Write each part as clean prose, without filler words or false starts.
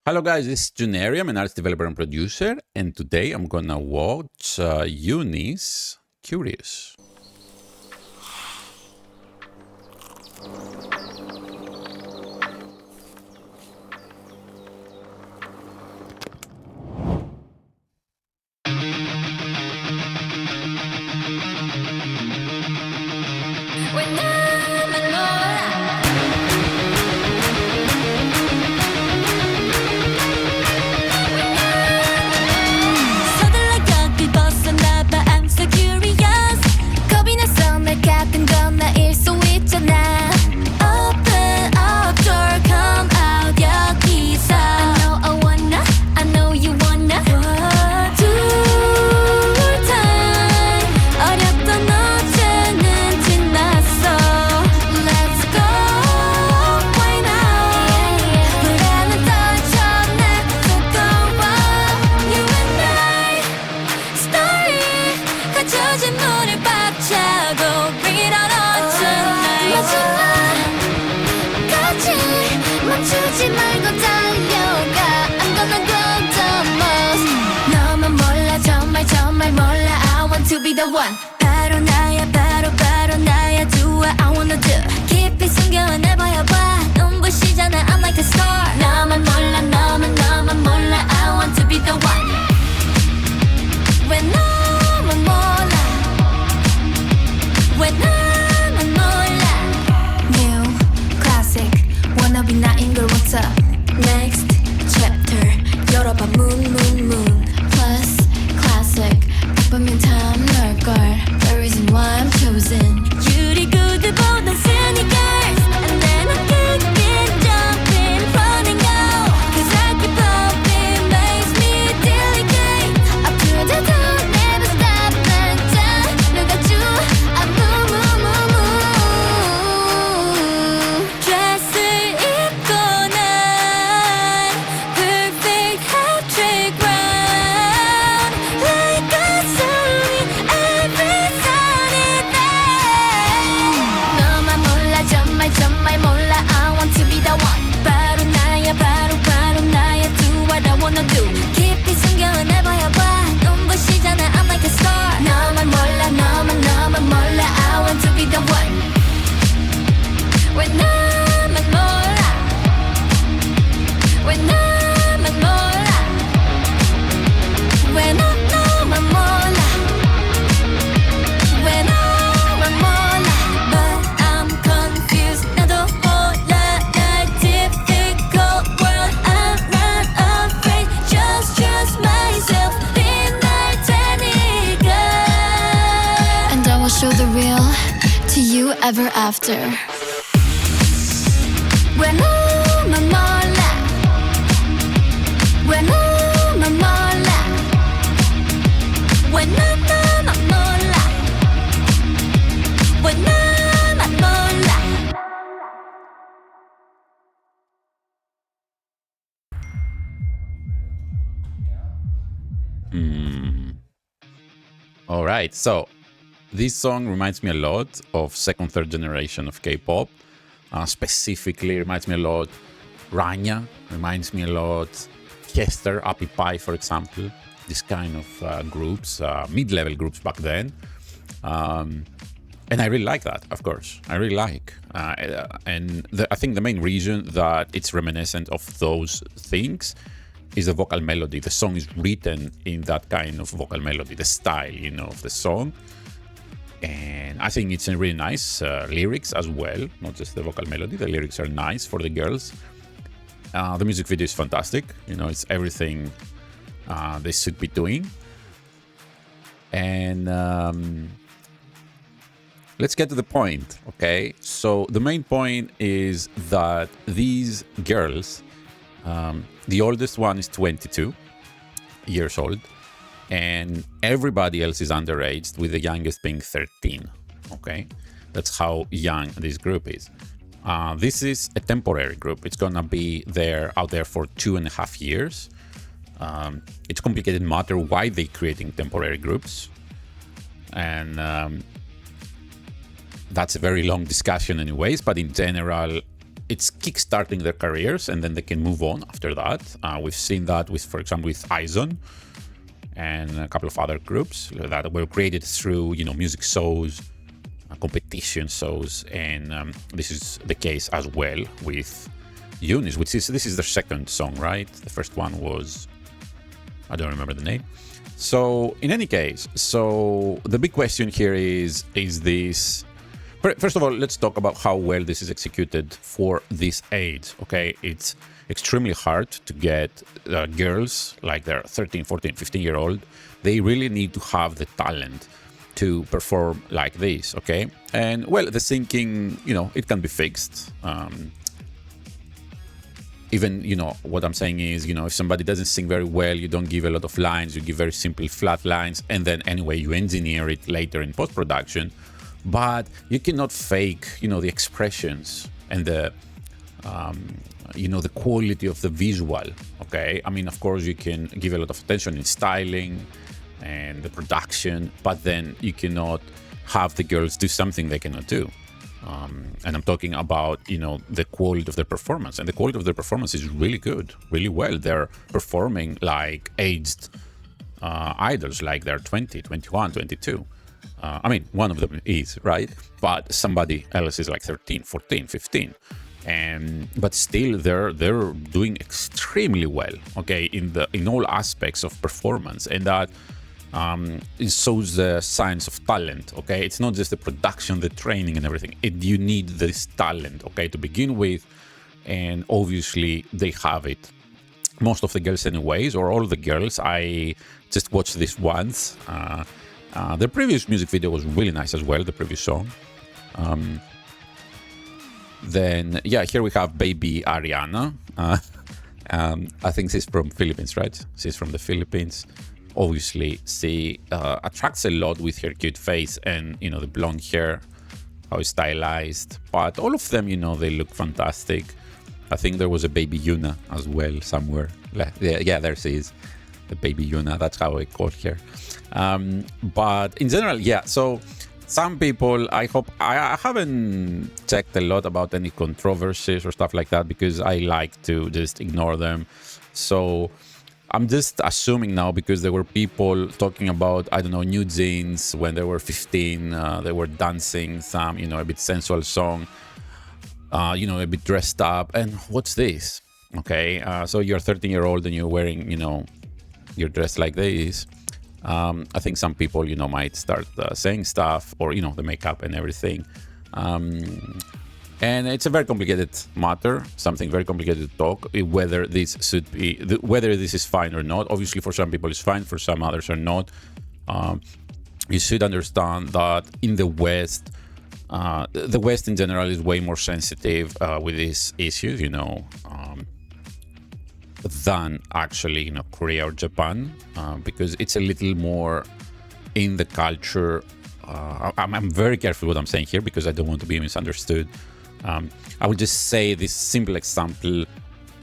Hello guys, this is Juneri. I'm an artist developer and producer, and today I'm gonna watch UNIS Curious. To be the one 바로 나야 바로 나야 Do what I wanna do 깊이 숨겨내봐야 봐 눈부시잖아 I'm like a star 나만 몰라 I want to be the one 왜 나만 몰라 왜 나만 몰라 New classic wanna be 나인 걸 what's up Next chapter 열어봐 moon Plus classic 보면 참 넓걸 The reason why I'm chosen 유리구두보단 sneakers And then I kick it, jump in, run and go Cause I keep pumping, makes me delicate Up to the top, never stop 난 다 녹아줘 I move Dress을 입고 난 Perfect hat-trick round Like a 정말 몰라 I want to be the one 바로 나야 Do what I wanna do 깊이 숨겨내봐야 봐 눈부시잖아 I'm like a star 너만 몰라 I want to be the one 왜 나만 몰라 왜 나만 몰라 왜 너만 몰라 왜 너만 몰라 But I'm confused 나도 몰라 날 difficult world I'm not afraid Just trust myself 빛날 테니까 And I will show the real to you ever after 왜 너만 몰라 왜 너만 몰라 왜 너만 몰라 왜 나만 몰라 All right, so this song reminds me a lot of second, third generation of K-pop. Specifically, reminds me a lot Rania, reminds me a lot Kester, Apple Pie, for example. This kind of groups, mid-level groups back then. And I really like that, of course. I really like. I think the main reason that it's reminiscent of those things is the vocal melody. The song is written in that kind of vocal melody, the style, of the song. And I think it's a really nice lyrics as well, not just the vocal melody. The lyrics are nice for the girls. The music video is fantastic. It's everything they should be doing. And let's get to the point, okay? So the main point is that these girls, the oldest one is 22 years old, and everybody else is underage, with the youngest being 13, okay? That's how young this group is. This is a temporary group. It's gonna be out there for 2.5 years. It's a complicated matter why they're creating temporary groups. And that's a very long discussion anyways, but in general, it's kickstarting their careers, and then they can move on after that. We've seen that with, for example, with Izon and a couple of other groups that were created through, music shows, competition shows, and this is the case as well with UNIS, this is their second song, right? The first one was, I don't remember the name. So in any case, so the big question here is this. First of all, let's talk about how well this is executed for this age, okay? It's extremely hard to get girls like they're 13, 14, 15-year-old. They really need to have the talent to perform like this, okay? And, well, the thinking, it can be fixed. Even, what I'm saying is, if somebody doesn't sing very well, you don't give a lot of lines, you give very simple flat lines, and then anyway, you engineer it later in post-production. But you cannot fake, the expressions and the, the quality of the visual, okay? I mean, of course, you can give a lot of attention in styling and the production, but then you cannot have the girls do something they cannot do. And I'm talking about, the quality of their performance. And the quality of their performance is really good, really well. They're performing like aged idols, like they're 20, 21, 22. I mean, one of them is, right? But somebody else is like 13, 14, 15. But still, they're doing extremely well, okay, in all aspects of performance. And that it shows the signs of talent, okay? It's not just the production, the training and everything. You need this talent, okay, to begin with. And obviously, they have it. Most of the girls anyways, or all the girls, I just watched this once. The previous music video was really nice as well, the previous song. Then, yeah, here we have baby Ariana. I think she's from Philippines, right? She's from the Philippines. Obviously, she attracts a lot with her cute face and, the blonde hair, how it's stylized. But all of them, they look fantastic. I think there was a baby Yuna as well somewhere. Yeah, there she is. The baby Yuna, that's how I call her. But in general, yeah, so some people, I haven't checked a lot about any controversies or stuff like that because I like to just ignore them. So I'm just assuming now, because there were people talking about, I don't know, New Jeans when they were 15, they were dancing some, a bit sensual song, a bit dressed up. And what's this? Okay, so you're a 13-year-old and you're wearing, you're dressed like this. I think some people, might start saying stuff, or, the makeup and everything. And it's a very complicated matter, something very complicated to talk, whether this should be, whether this is fine or not. Obviously, for some people it's fine, for some others are not. You should understand that in the West in general is way more sensitive with these issues, than actually, Korea or Japan, because it's a little more in the culture. I'm very careful what I'm saying here because I don't want to be misunderstood. I will just say this simple example.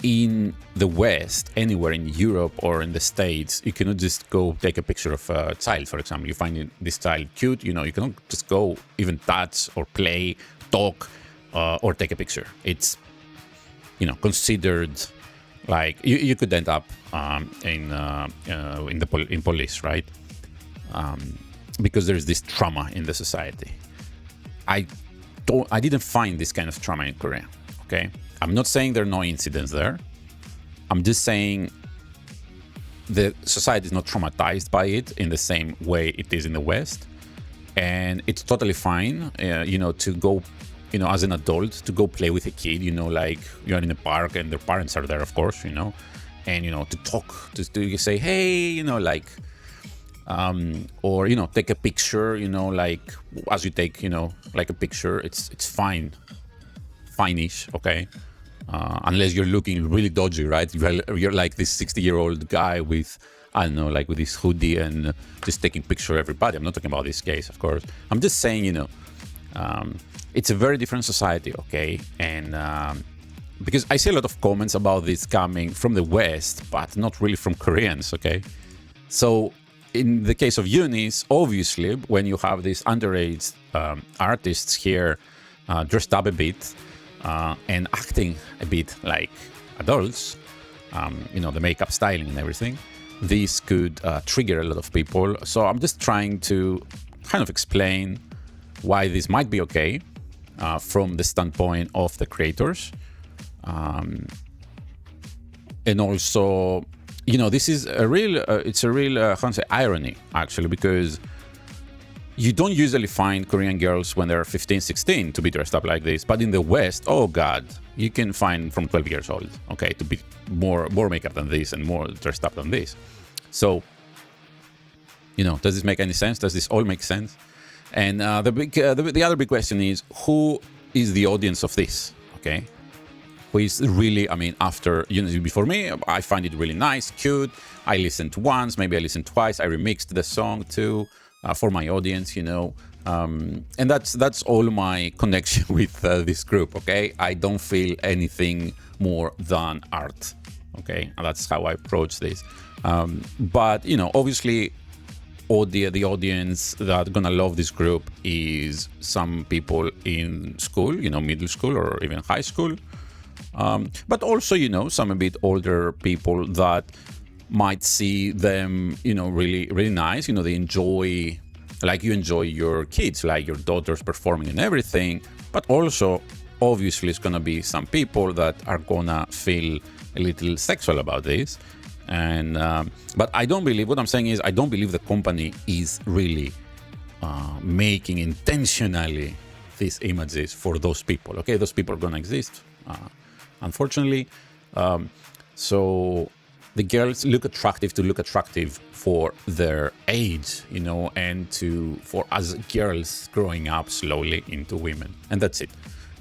In the West, anywhere in Europe or in the States, you cannot just go take a picture of a child, for example. You find this child cute, you cannot just go even touch or play, talk, or take a picture. It's, considered like you could end up in police, right? Because there's this trauma in the society. I didn't find this kind of trauma in Korea. Okay, I'm not saying there are no incidents there. I'm just saying the society is not traumatized by it in the same way it is in the West, and it's totally fine, to go, as an adult, to go play with a kid, like you're in a park and their parents are there, of course, and to talk, to say, hey, or take a picture, like as you take, like a picture, it's fine-ish, okay, unless you're looking really dodgy, right? You're like this 60-year-old guy with, I don't know, like with this hoodie and just taking picture of everybody. I'm not talking about this case, of course. I'm just saying, it's a very different society, okay, and because I see a lot of comments about this coming from the West, but not really from Koreans, okay. So in the case of UNIS, obviously, when you have these underage artists here dressed up a bit, and acting a bit like adults, the makeup, styling, and everything, this could trigger a lot of people. So I'm just trying to kind of explain why this might be okay from the standpoint of the creators. And also, this is a real, how to say, irony, actually, because you don't usually find Korean girls when they're 15, 16 to be dressed up like this. But in the West, oh God, you can find from 12 years old, okay, to be more makeup than this and more dressed up than this. So, does this make any sense? Does this all make sense? And the other big question is, who is the audience of this, okay? Who is really, after UNIS, before me, I find it really nice, cute. I listened once, maybe I listened twice. I remixed the song too. For my audience, and that's all my connection with this group. Okay, I don't feel anything more than art. Okay, and that's how I approach this. But obviously, the audience that gonna love this group is some people in school, middle school or even high school. But also, some a bit older people that might see them, really, really nice. They enjoy, like you enjoy your kids, like your daughters performing and everything. But also, obviously, it's going to be some people that are going to feel a little sexual about this. And but I don't believe, what I'm saying is, I don't believe the company is really making intentionally these images for those people. Okay, those people are going to exist, unfortunately. So the girls look attractive for their age, and for as girls growing up slowly into women. And that's it.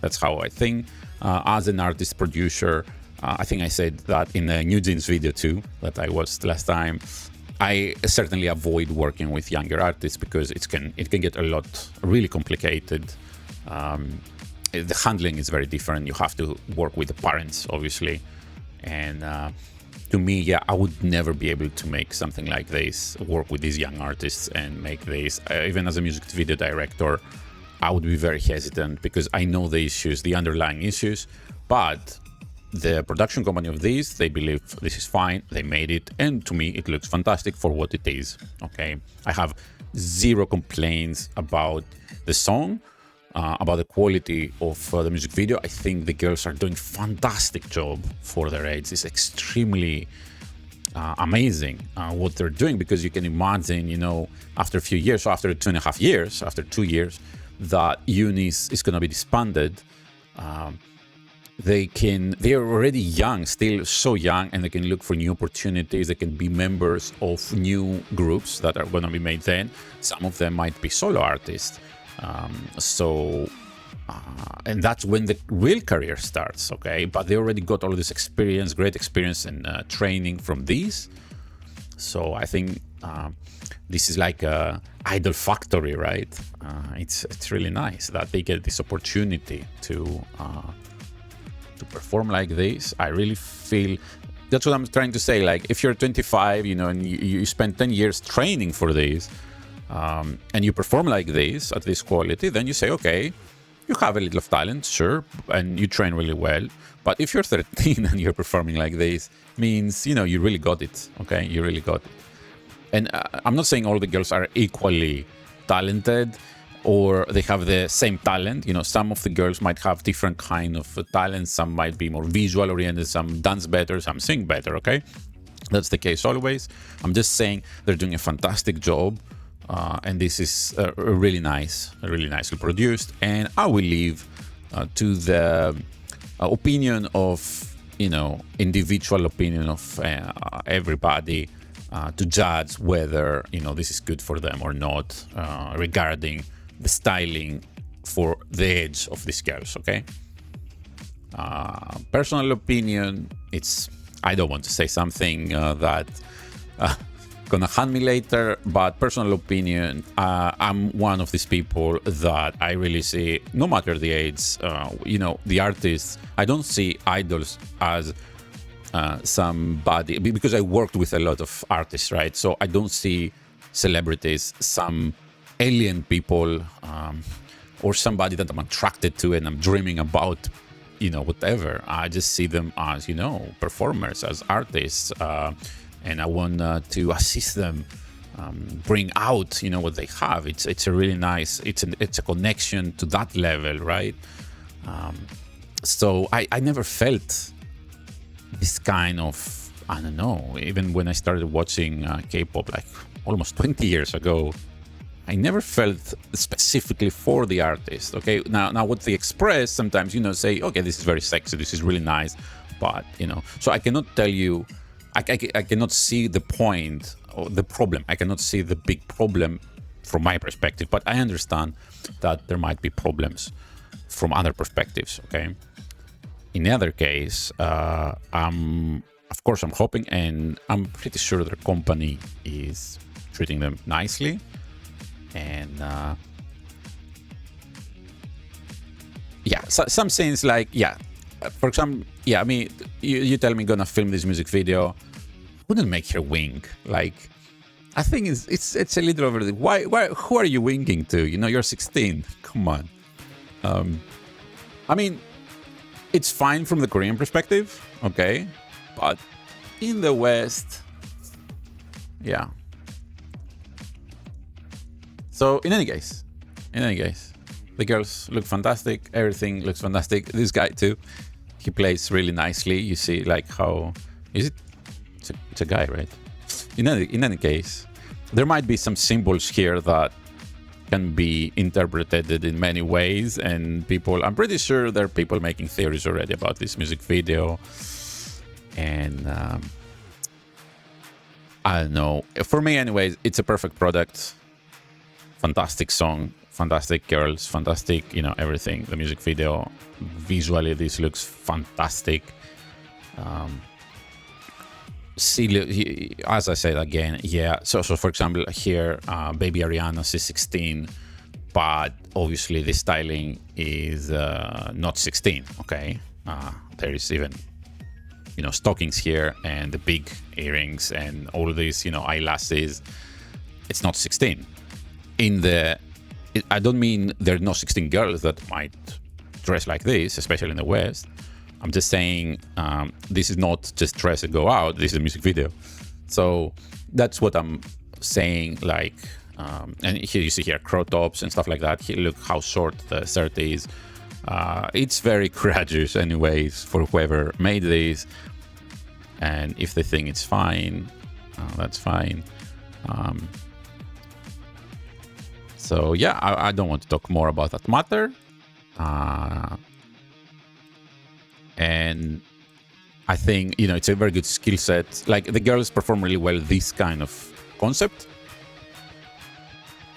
That's how I think. As an artist producer, I think I said that in the New Jeans video too, that I watched last time. I certainly avoid working with younger artists because it can get a lot really complicated. The handling is very different. You have to work with the parents, obviously. And to me, I would never be able to make something like this, work with these young artists and make this. Even as a music video director, I would be very hesitant because I know the issues, the underlying issues. But the production company of this, they believe this is fine. They made it. And to me, it looks fantastic for what it is. Okay. I have zero complaints about the song. About the quality of the music video. I think the girls are doing fantastic job for their age. It's extremely amazing what they're doing, because you can imagine, after a few years, so after 2.5 years, after 2 years, that UNIS is going to be disbanded. They're already young, still so young, and they can look for new opportunities. They can be members of new groups that are going to be made then. Some of them might be solo artists. And that's when the real career starts, okay? But they already got all this experience, great experience and training from these. So I think this is like a idol factory, right? It's really nice that they get this opportunity to perform like this. I really feel that's what I'm trying to say. Like, if you're 25, and you spend 10 years training for this, and you perform like this at this quality, then you say, okay, you have a little of talent, sure, and you train really well. But if you're 13 and you're performing like this, means, you really got it, okay? You really got it. And I'm not saying all the girls are equally talented or they have the same talent. Some of the girls might have different kind of talents. Some might be more visual oriented, some dance better, some sing better, okay? That's the case always. I'm just saying they're doing a fantastic job. And this is really nicely produced. And I will leave to the opinion of, individual opinion of everybody to judge whether, this is good for them or not, regarding the styling for the age of these girls, okay? Personal opinion, I don't want to say something that gonna hand me later, but personal opinion, I'm one of these people that I really see, no matter the age, the artists, I don't see idols as somebody, because I worked with a lot of artists, right? So I don't see celebrities, some alien people, or somebody that I'm attracted to and I'm dreaming about whatever. I just see them as, performers, as artists, and I want to assist them bring out, what they have. It's a really nice, it's a connection to that level, right? So I never felt this kind of, I don't know, even when I started watching K-pop like almost 20 years ago, I never felt specifically for the artist. Okay, now what they express sometimes, say, okay, this is very sexy, this is really nice, but so I cannot tell you, I cannot see the point or the problem. I cannot see the big problem from my perspective, but I understand that there might be problems from other perspectives. Okay, in the other case, of course I'm hoping, and I'm pretty sure their company is treating them nicely. And so some things like, for example, I mean, you tell me gonna film this music video, wouldn't make her wink. Like, I think it's a little over the, why who are you winking to? You're 16. Come on. I mean, it's fine from the Korean perspective, okay, but in the West, So in any case, the girls look fantastic. Everything looks fantastic. This guy too, he plays really nicely. You see, like, how is it? It's a guy, right? In any case, there might be some symbols here that can be interpreted in many ways, and I'm pretty sure there are people making theories already about this music video. And I don't know. For me, anyways, it's a perfect product. Fantastic song, fantastic girls, fantastic, everything. The music video, visually, this looks fantastic. As I said again, So for example, here, baby Ariana, she's 16, but obviously the styling is not 16. Okay, there is even, stockings here and the big earrings and all these, eyelashes. It's not 16. I don't mean there are no 16 girls that might dress like this, especially in the West. I'm just saying this is not just dress and go out. This is a music video. So that's what I'm saying. Like, and here you see here crop tops and stuff like that. Here, look how short the shirt is. It's very courageous, anyways, for whoever made this. And if they think it's fine, that's fine. So I don't want to talk more about that matter. And I think, it's a very good skill set. Like, the girls perform really well this kind of concept.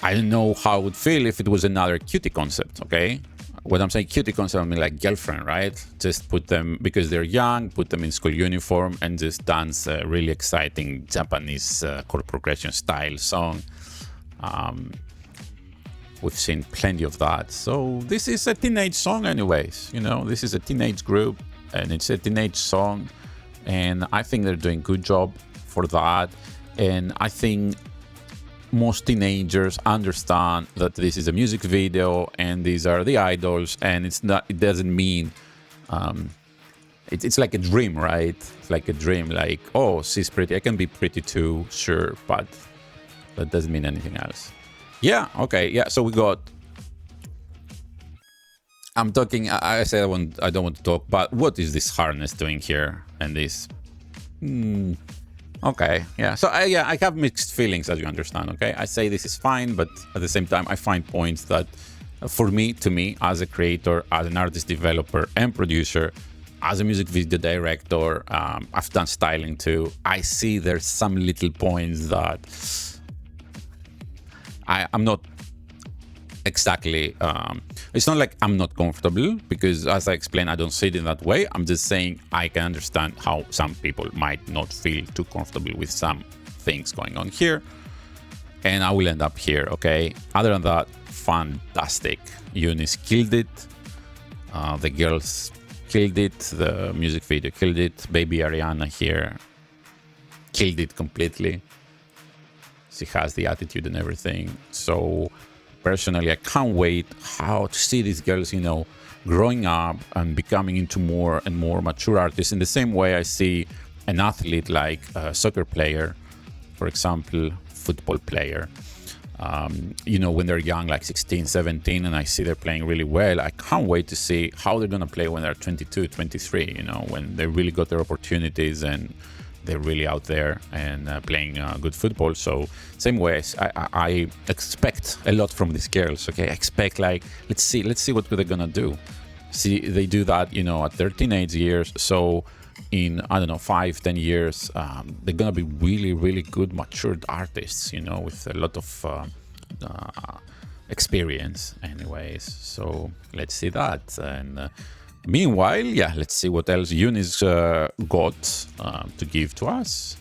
I don't know how I would feel if it was another cutie concept, okay? When I'm saying cutie concept, I mean like girlfriend, right? Just put them, because they're young, put them in school uniform and just dance a really exciting Japanese chord progression style song. We've seen plenty of that. So this is a teenage song anyways, this is a teenage group and it's a teenage song. And I think they're doing a good job for that. And I think most teenagers understand that this is a music video and these are the idols, and it doesn't mean, it's like a dream, right? It's like a dream, like, oh, she's pretty, I can be pretty too, sure, but that doesn't mean anything else. So we got, I'm talking, I say I don't want to talk, but what is this harness doing here? And this, so I have mixed feelings, as you understand, okay? I say this is fine, but at the same time, I find points that, to me, as a creator, as an artist developer and producer, as a music video director, I've done styling too, I see there's some little points that I'm not exactly, it's not like I'm not comfortable, because as I explained, I don't see it in that way. I'm just saying I can understand how some people might not feel too comfortable with some things going on here, and I will end up here, okay? Other than that, fantastic. UNIS killed it, the girls killed it, the music video killed it, baby Ariana here killed it completely. She has the attitude and everything. So personally, I can't wait how to see these girls, growing up and becoming into more and more mature artists in the same way I see an athlete like a soccer player, for example, football player. When they're young, like 16, 17, and I see they're playing really well, I can't wait to see how they're going to play when they're 22, 23, when they really got their opportunities and they're really out there and playing good football. So same way, I expect a lot from these girls, okay? I expect, like, let's see what they're going to do. See, they do that, at their teenage years. So in, 5-10 years, they're gonna be really, really good matured artists, with a lot of experience anyways. So let's see that. And meanwhile, let's see what else UNIS got to give to us.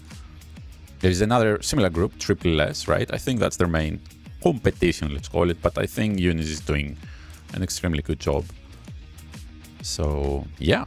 There's another similar group, Triple S, right? I think that's their main competition, let's call it, but I think UNIS is doing an extremely good job. So yeah,